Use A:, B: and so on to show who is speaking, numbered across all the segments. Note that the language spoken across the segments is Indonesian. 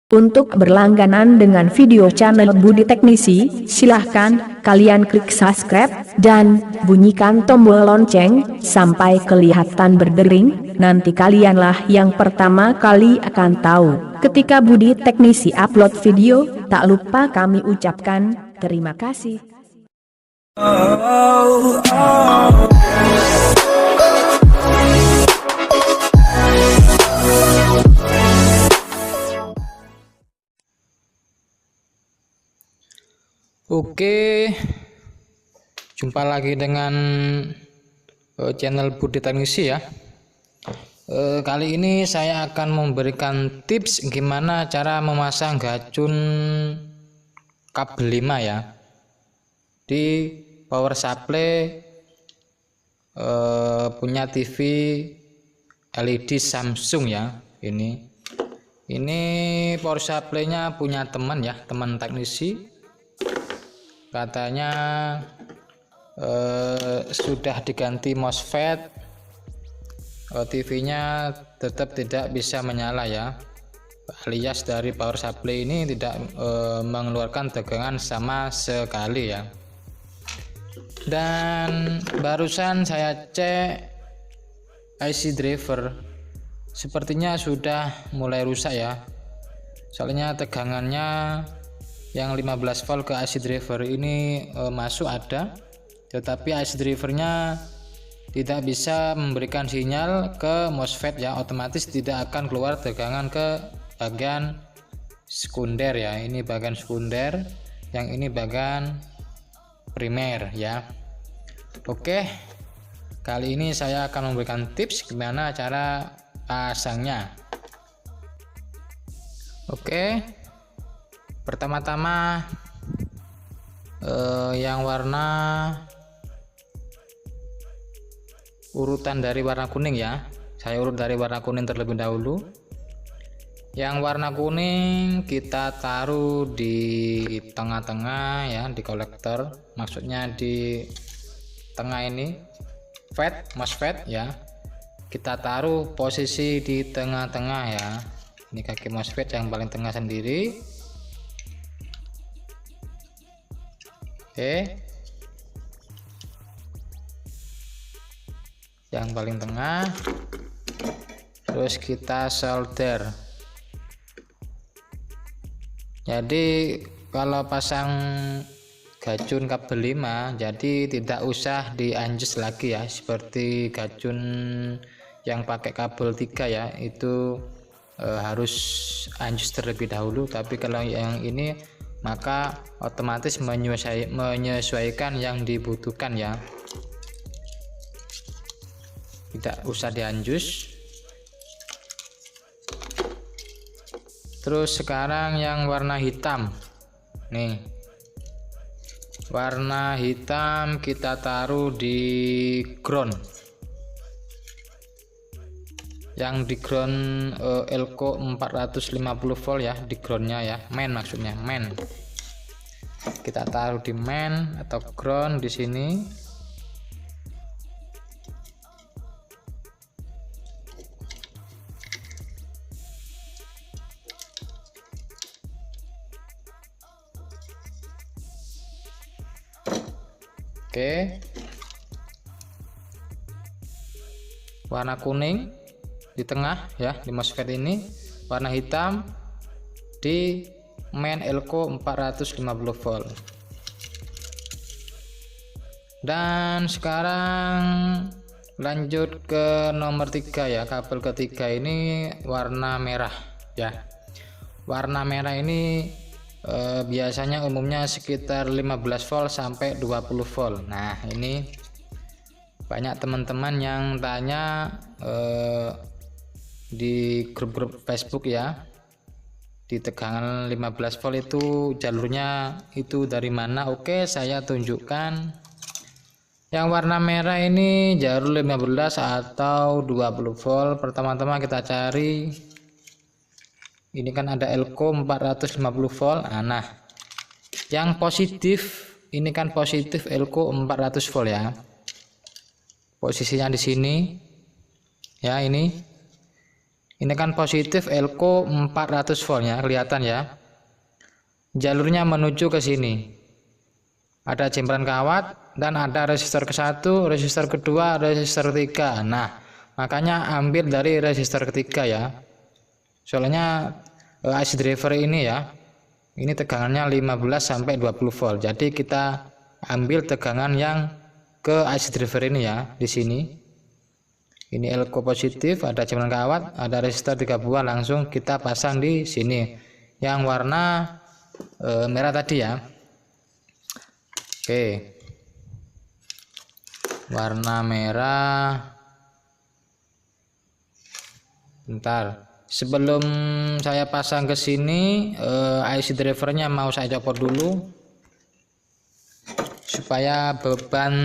A: Untuk berlangganan dengan video channel Budi Teknisi, silahkan kalian klik subscribe dan bunyikan tombol lonceng sampai kelihatan berdering. Nanti kalianlah yang pertama kali akan tahu ketika Budi Teknisi upload video. Tak lupa kami ucapkan terima kasih.
B: Oke, jumpa lagi dengan channel Budi Teknisi ya. Kali ini saya akan memberikan tips gimana cara memasang gacun kabel 5 ya di power supply punya TV LED Samsung ya. Ini power supply-nya punya teman ya, teman teknisi. Katanya sudah diganti MOSFET, TV-nya tetap tidak bisa menyala ya, alias dari power supply ini tidak mengeluarkan tegangan sama sekali ya. Dan barusan saya cek IC driver, sepertinya sudah mulai rusak ya, soalnya tegangannya yang 15 volt ke IC driver ini masuk ada, tetapi IC drivernya tidak bisa memberikan sinyal ke MOSFET ya, otomatis tidak akan keluar tegangan ke bagian sekunder ya. Ini bagian sekunder, yang ini bagian primer ya. Oke, kali ini saya akan memberikan tips gimana cara pasangnya. Oke, pertama-tama yang warna urutan dari warna kuning ya, saya urut dari warna kuning terlebih dahulu. Yang warna kuning kita taruh di tengah-tengah ya, di kolektor, maksudnya di tengah ini MOSFET ya, kita taruh posisi di tengah-tengah ya. Ini kaki MOSFET yang paling tengah sendiri. Oke, yang paling tengah, terus kita solder. Jadi kalau pasang gacun kabel 5, jadi tidak usah dianjus lagi ya, seperti gacun yang pakai kabel 3 ya, itu harus anjus terlebih dahulu. Tapi kalau yang ini maka otomatis menyesuaikan yang dibutuhkan ya, tidak usah dianjus. Terus sekarang yang warna hitam nih, warna hitam kita taruh di ground, yang di ground Elko 450 volt ya, di groundnya ya, main maksudnya main. Kita taruh di main atau ground di sini. Oke, warna kuning di tengah ya, di MOSFET ini, warna hitam di main Elko 450 volt. Dan sekarang lanjut ke nomor 3 ya, kabel ketiga ini warna merah ya. Warna merah ini biasanya umumnya sekitar 15 volt sampai 20 volt. Nah, ini banyak teman-teman yang tanya di grup-grup Facebook ya, di tegangan 15 volt itu jalurnya itu dari mana. Oke, saya tunjukkan. Yang warna merah ini jalur 15 atau 20 volt. Pertama-tama kita cari, ini kan ada Elko 450 volt. Nah, yang positif ini kan positif Elko 400 volt ya, posisinya di sini ya. Ini Ini kan positif elko 400 volt ya, kelihatan ya. Jalurnya menuju ke sini. Ada jemperan kawat dan ada resistor ke-1, resistor kedua, resistor ketiga. Nah, makanya ambil dari resistor ketiga ya. Soalnya IC driver ini ya, ini tegangannya 15 sampai 20 volt. Jadi kita ambil tegangan yang ke IC driver ini ya, di sini. Ini elko positif, ada jemperan kawat, ada resistor 3 buah, langsung kita pasang di sini. Yang warna merah tadi ya. Oke. Warna merah. Bentar. Sebelum saya pasang ke sini, IC drivernya mau saya copot dulu supaya beban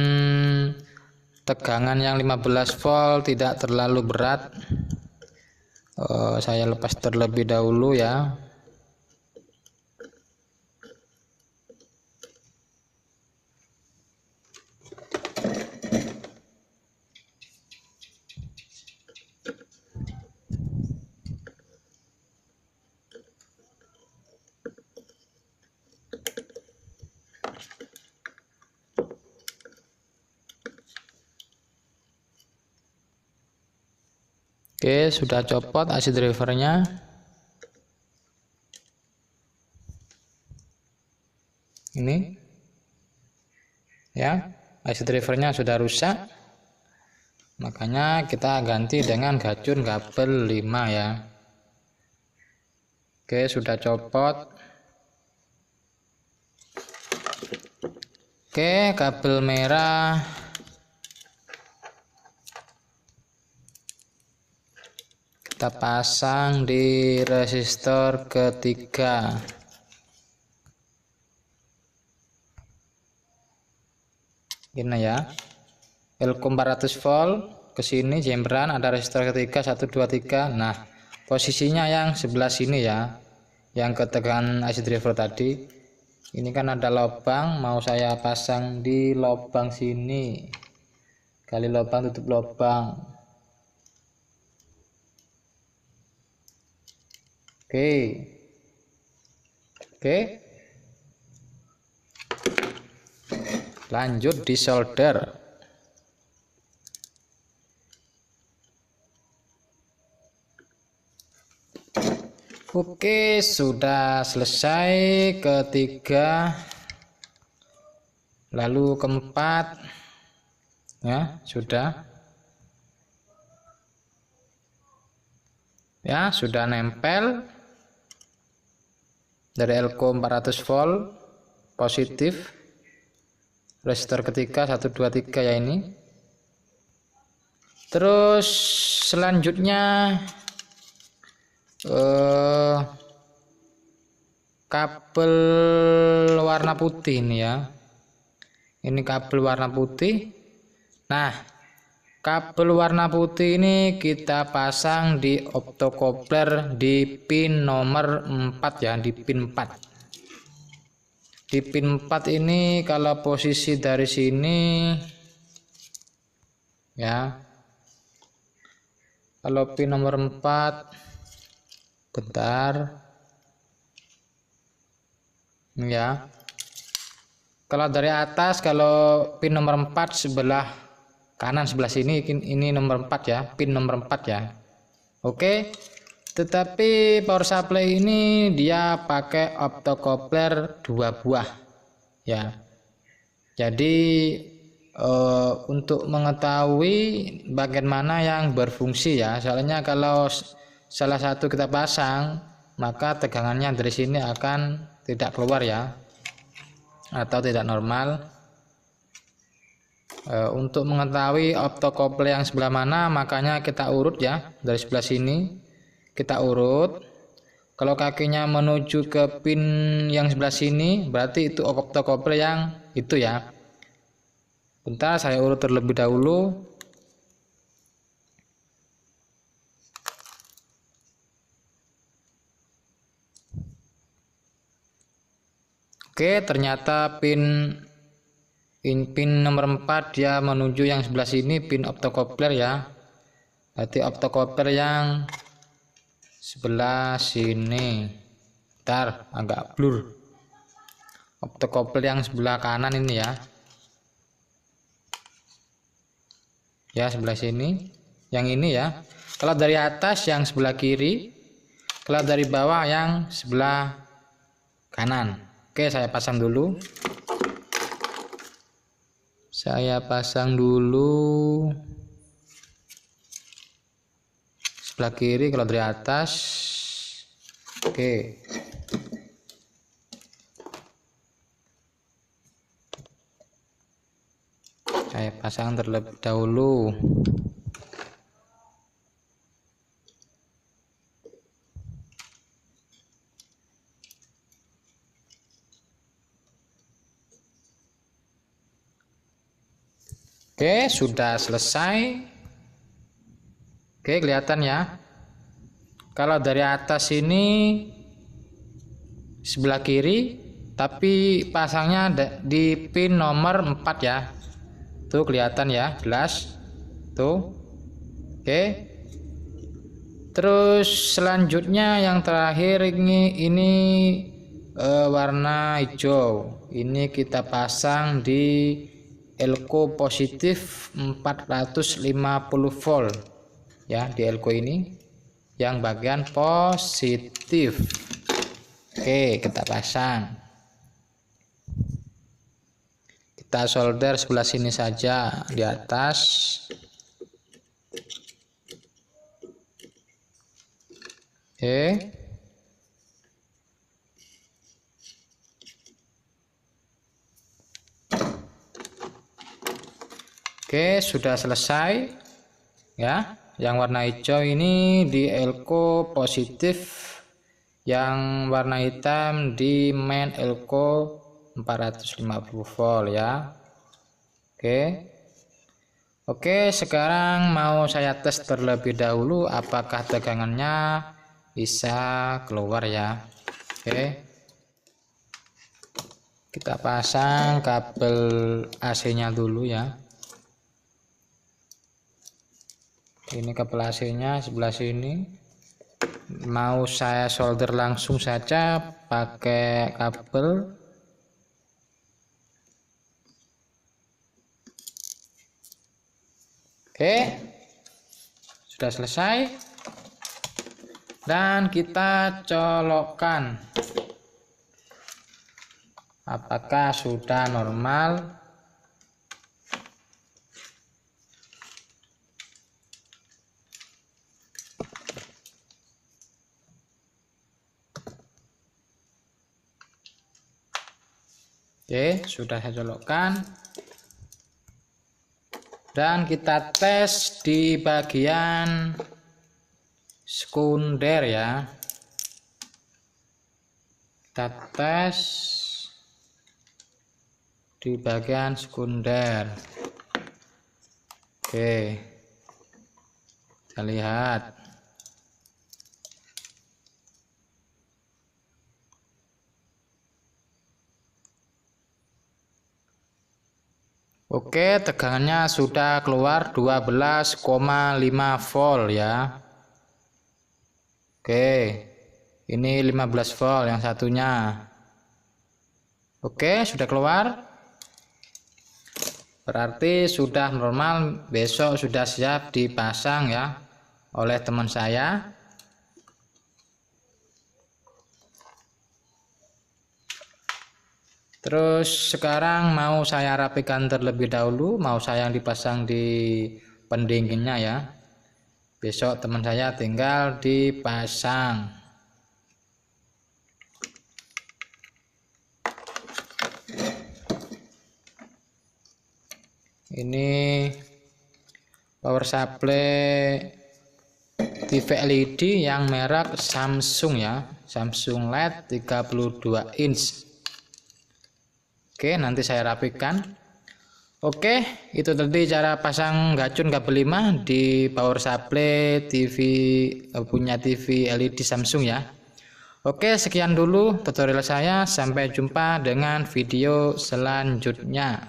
B: tegangan yang 15 volt tidak terlalu berat. Saya lepas terlebih dahulu ya. Oke, sudah copot IC drivernya. Ini ya, IC drivernya sudah rusak, makanya kita ganti dengan gacun kabel 5 ya. Oke, sudah copot. Oke, kabel merah kita pasang di resistor ketiga. Ini ya, elko 400 volt ke sini jemperan, ada resistor ketiga 1 2 3. Nah, posisinya yang sebelah sini ya, yang ketegangan IC driver tadi. Ini kan ada lubang, mau saya pasang di lubang sini. Gali lubang, tutup lubang. Oke. Lanjut di solder. Oke, sudah selesai ketiga. Lalu keempat. Ya, sudah. Ya, sudah nempel. Dari elko 400 volt positif, resistor ketiga 1 2 3 ya ini. Terus selanjutnya kabel warna putih ini ya, ini kabel warna putih. Nah, kabel warna putih ini kita pasang di optokopler di pin nomor 4 ya, di pin 4. Di pin 4 ini kalau posisi dari sini ya, kalau pin nomor 4, bentar ya, kalau dari atas, kalau pin nomor 4 sebelah kanan sebelah sini, ini nomor 4 ya, pin nomor 4 ya. Oke, tetapi power supply ini dia pakai optokopler 2 buah ya. Jadi untuk mengetahui bagian mana yang berfungsi ya, soalnya kalau salah satu kita pasang, maka tegangannya dari sini akan tidak keluar ya, atau tidak normal. Untuk mengetahui optokopler yang sebelah mana, makanya kita urut ya, dari sebelah sini kita urut. Kalau kakinya menuju ke pin yang sebelah sini, berarti itu optokopler yang itu ya. Bentar, saya urut terlebih dahulu. Oke, ternyata pin nomor 4 dia menuju yang sebelah sini, pin optokopler ya. Berarti optokopler yang sebelah sini. Ntar agak blur. Optokopler yang sebelah kanan ini ya. Ya, sebelah sini. Yang ini ya. Kalau dari atas yang sebelah kiri. Kalau dari bawah yang sebelah kanan. Oke, saya pasang dulu. Sebelah kiri kalau dari atas. Oke. Saya pasang terlebih dahulu. Oke, sudah selesai. Oke, kelihatan ya. Kalau dari atas ini sebelah kiri, tapi pasangnya di pin nomor 4 ya. Tuh kelihatan ya, jelas. Tuh. Oke. Terus selanjutnya yang terakhir ini warna hijau. Ini kita pasang di elko positif 450 volt ya, di elko ini yang bagian positif. Oke, kita pasang. Kita solder sebelah sini saja di atas. Oke. Oke, sudah selesai ya. Yang warna hijau ini di elko positif, yang warna hitam di main elko 450 volt ya. Oke, sekarang mau saya tes terlebih dahulu apakah tegangannya bisa keluar ya. Oke, kita pasang kabel AC nya dulu ya. Ini kabel AC nya sebelah sini. Mau saya solder langsung saja pakai kabel. Oke, sudah selesai dan kita colokkan apakah sudah normal. Oke, sudah saya colokkan. Dan kita tes di bagian sekunder ya. Kita tes di bagian sekunder. Oke, kita lihat. Oke, tegangannya sudah keluar 12,5 volt ya. Oke, ini 15 volt yang satunya. Oke, sudah keluar. Berarti sudah normal, besok sudah siap dipasang ya oleh teman saya. Terus sekarang mau saya rapikan terlebih dahulu, mau saya yang dipasang di pendinginnya ya. Besok teman saya tinggal dipasang. Ini power supply TV LED yang merek Samsung ya, Samsung LED 32 inch. Oke, nanti saya rapikan. Oke, itu tadi cara pasang gacun kabel 5 di power supply TV punya TV LED Samsung ya. Oke, sekian dulu tutorial saya. Sampai jumpa dengan video selanjutnya.